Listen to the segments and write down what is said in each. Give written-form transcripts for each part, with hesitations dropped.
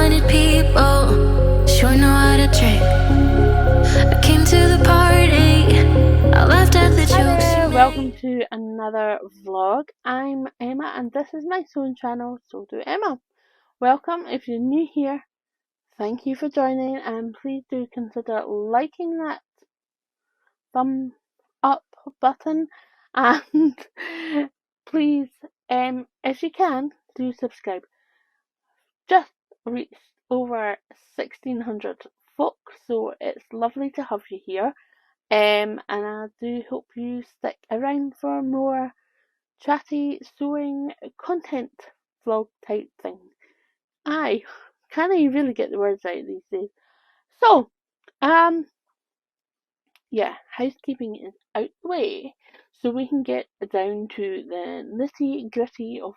wanted people, sure know how to trick. I came to the party, I laughed at the jokes. Hi there, welcome to another vlog. I'm Emma and this is my sewing channel, So Do Emma. Welcome if you're new here. Thank you for joining and please do consider liking that thumb up button and please, if you can, do subscribe. Just reached over 1600 folks, so it's lovely to have you here. And I do hope you stick around for more chatty sewing content vlog type thing. Aye, can't you really get the words out these days? So, yeah, housekeeping is out the way, so we can get down to the nitty gritty of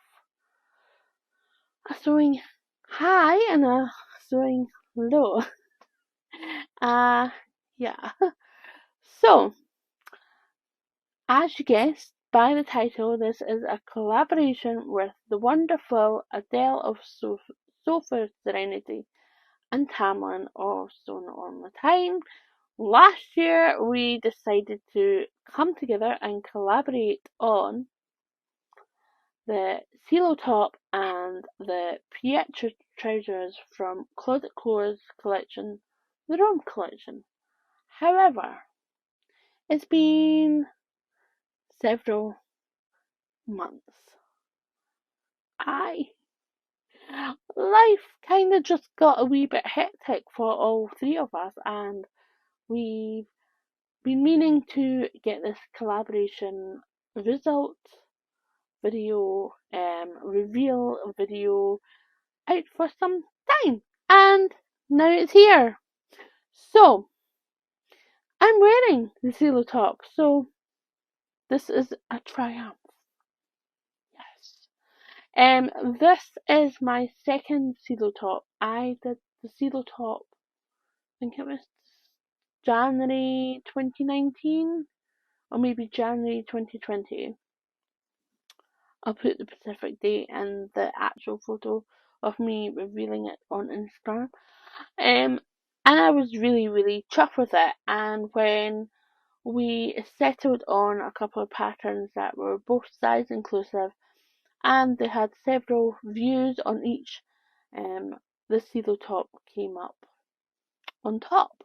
a sewing high and a sewing low. Yeah. So, as you guessed by the title, this is a collaboration with the wonderful Adele of Sofa Serenity and Tamlin of Sewn on the Time. Last year, we decided to come together and collaborate on the Cielo top and the Pietra trousers from Closet Core's collection, the Rome collection. However, it's been several months. Life kind of just got a wee bit hectic for all three of us, and we've been meaning to get this collaboration result video, reveal video out for some time, and now it's here. So, I'm wearing the Cielo top, so this is a triumph. Yes. This is my second Cielo top. I did the Cielo top, I think it was January 2019 or maybe January 2020. I'll put the specific date and the actual photo of me revealing it on Instagram. And I was really chuffed with it. And when we settled on a couple of patterns that were both size inclusive and they had several views on each, the Cielo top came up on top.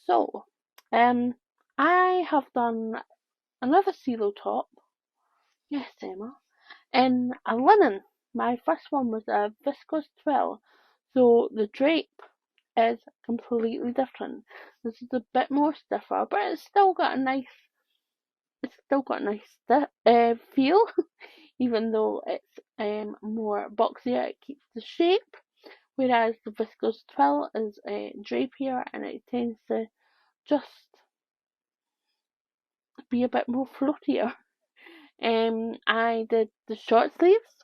So, I have done another Cielo top. Yes, Emma. In a linen. My first one was a viscose twill, so the drape is completely different. This is a bit more stiffer, but it's still got a nice feel, even though it's more boxier. It keeps the shape, whereas the viscose twill is drapier and it tends to just be a bit more floatier. I did the short sleeves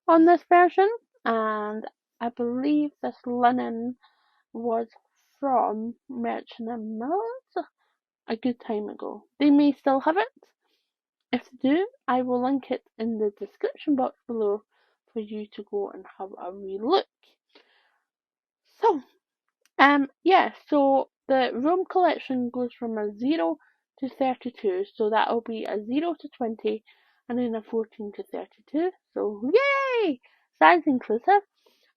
on this version, and I believe this linen was from Merchant and Mills a good time ago. They may still have it. If they do, I will link it in the description box below for you to go and have a wee look. So, yeah, so the Rome collection goes from a 0 to 32, so that'll be a 0 to 20 and then a 14 to 32. So, yay! Size inclusive.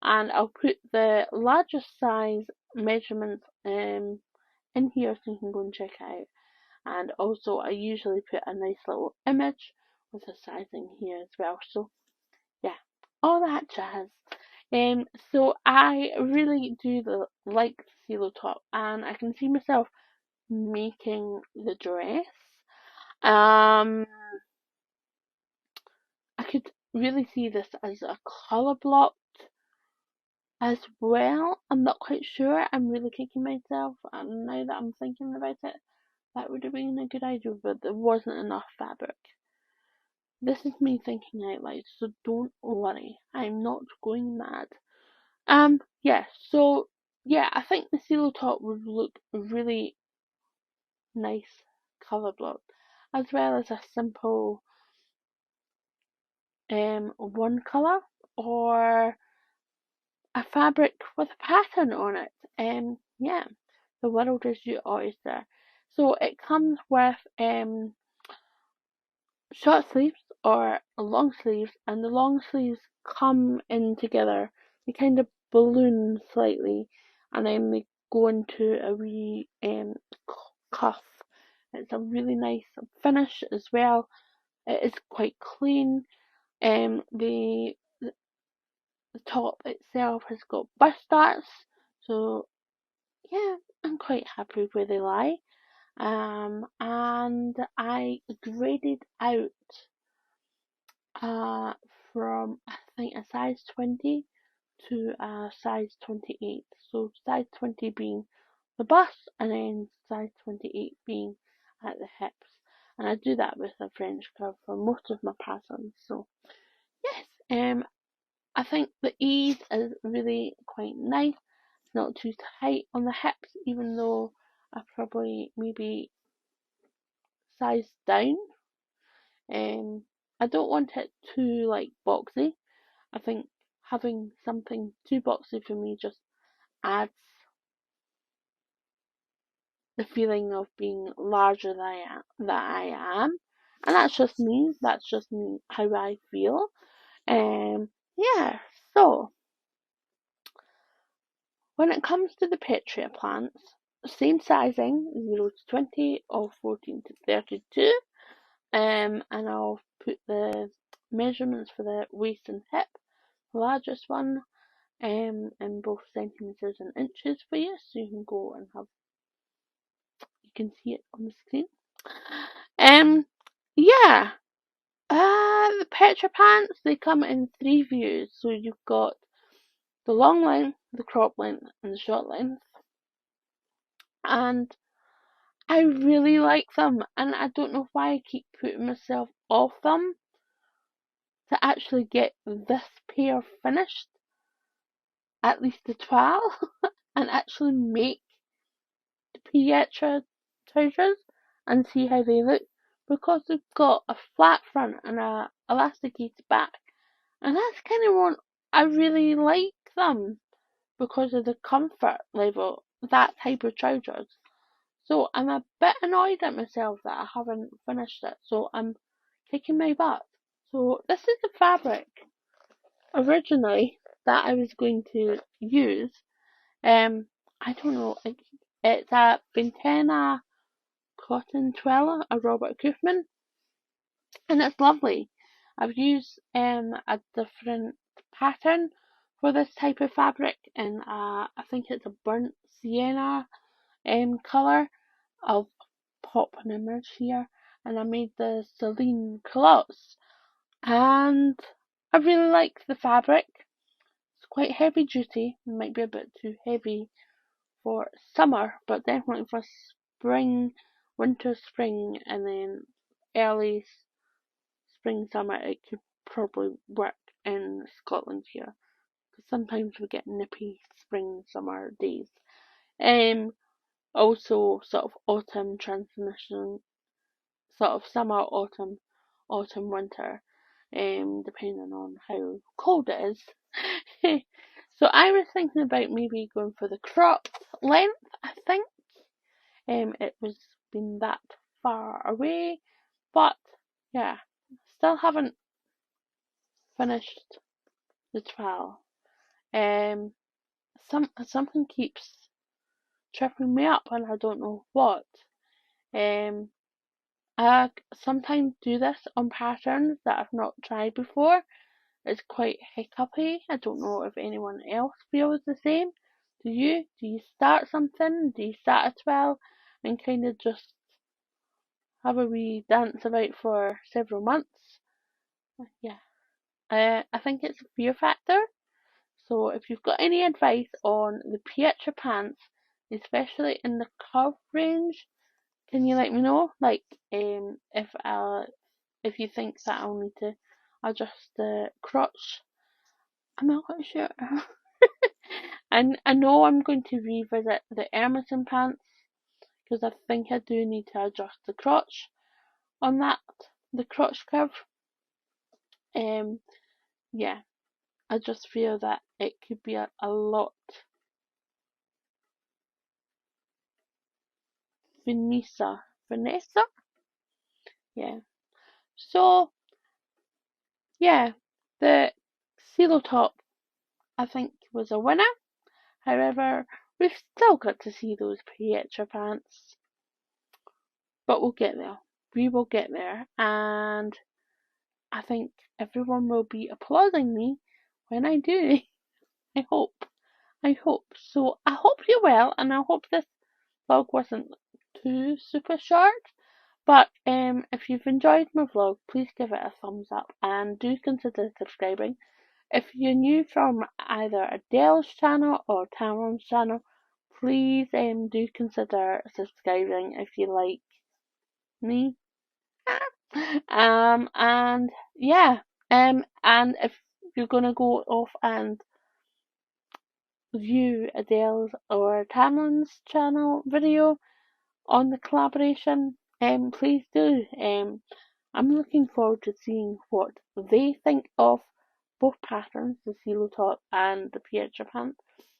And I'll put the largest size measurements in here so you can go and check it out. And also, I usually put a nice little image with the sizing here as well. So, yeah, all that jazz. So I really do like the Cielo top, and I can see myself making the dress. I could really see this as a colour block as well. I'm not quite sure. I'm really kicking myself, and now that I'm thinking about it, that would have been a good idea, but there wasn't enough fabric. This is me thinking out loud, so don't worry. I'm not going mad. Yeah, so, yeah, I think the Cielo top would look really nice colour block, as well as a simple one colour, or a fabric with a pattern on it. Yeah, the world is your oyster. So it comes with short sleeves or long sleeves, and the long sleeves come in together. They kind of balloon slightly, and then they go into a wee cuff. It's a really nice finish as well. It is quite clean. The top itself has got bust darts, so yeah, I'm quite happy where they lie. And I graded out uh from I think a size 20 to a size 28. So size 20 being the bust, and then size 28 being at the hips. And I do that with a French curve for most of my patterns. So yes, I think the ease is really quite nice. It's not too tight on the hips, even though I probably maybe sized down. I don't want it too like boxy. I think having something too boxy for me just adds the feeling of being larger that I am. And that's just me. That's just me how I feel. Yeah. So when it comes to the Pietra plants, same sizing, 0 to 20 or 14 to 32. And I'll put the measurements for the waist and hip, the largest one, in both centimeters and inches for you, so you can go and you can see it on the screen. Yeah, the Petra pants, they come in 3 views, so you've got the long length, the crop length, and the short length, and I really like them, and I don't know why I keep putting myself off them to actually get this pair finished, at least the trial, and actually make the Pietra trousers and see how they look, because they've got a flat front and a elasticated back, and that's kind of one I really like them because of the comfort level, that type of trousers. So I'm a bit annoyed at myself that I haven't finished it, so I'm kicking my butt. So this is the fabric originally that I was going to use. I don't know, it's a Ventana cotton twill, a Robert Koofman, and it's lovely. I've used a different pattern for this type of fabric, and I think it's a burnt sienna colour. I'll pop an image here, and I made the Celine culottes, and I really like the fabric. It's quite heavy duty, it might be a bit too heavy for summer, but definitely for spring, winter, spring, and then early spring, summer, it could probably work in Scotland here. Because sometimes we get nippy spring, summer days. Also sort of autumn transition, sort of summer, autumn, winter, depending on how cold it is. So I was thinking about maybe going for the cropped length, I think. It was been that far away, but yeah, still haven't finished the trial. Um, something keeps tripping me up, and I don't know what. Um, I sometimes do this on patterns that I've not tried before. It's quite hiccupy. I don't know if anyone else feels the same. Do you? Do you start something? Do you start a twirl and kind of just have a wee dance about for several months? Yeah. I think it's a fear factor. So if you've got any advice on the Pietra pants, especially in the curve range, can you let me know? Like, if you think that I'll need to adjust the crotch. I'm not quite sure. And I know I'm going to revisit the Emerson pants because I think I do need to adjust the crotch on that, the crotch curve. Um, yeah. I just feel that it could be a lot Vanessa? Yeah. So, yeah, the Cielo top, I think, was a winner. However, we've still got to see those Pietra pants. But we'll get there. We will get there. And I think everyone will be applauding me when I do. I hope. I hope. So I hope you're well, and I hope this vlog wasn't too super short. But if you've enjoyed my vlog, please give it a thumbs up and do consider subscribing. If you're new from either Adele's channel or Tamron's channel, please do consider subscribing if you like me. And yeah, and if you're gonna go off and view Adele's or Tamron's channel video on the collaboration, please do. I'm looking forward to seeing what they think of both patterns, the Cielo top and the Pietra pant.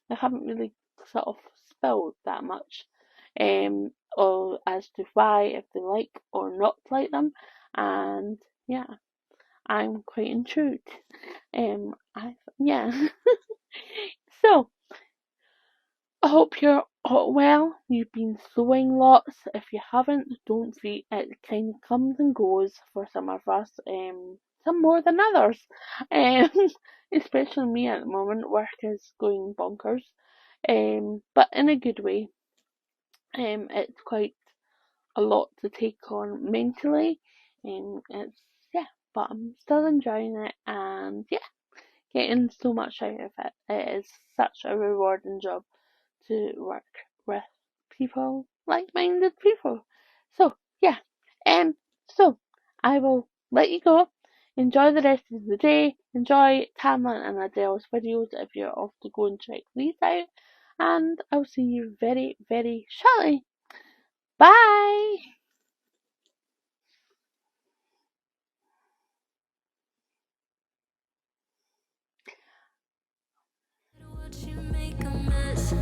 They haven't really sort of spilled that much, or as to why, if they like or not like them, and yeah, I'm quite intrigued. Yeah. So I hope you're all well. You've been sewing lots. If you haven't, don't feel it. Kind of comes and goes for some of us. Some more than others. Um, especially me at the moment. Work is going bonkers. But in a good way. It's quite a lot to take on mentally. It's yeah, but I'm still enjoying it, and yeah, getting so much out of it. It is such a rewarding job to work with people, like-minded people. So yeah, so I will let you go. Enjoy the rest of the day. Enjoy Tamlin and Adele's videos if you're off to go and check these out. And I'll see you very, very shortly. Bye! Watch you make a mess.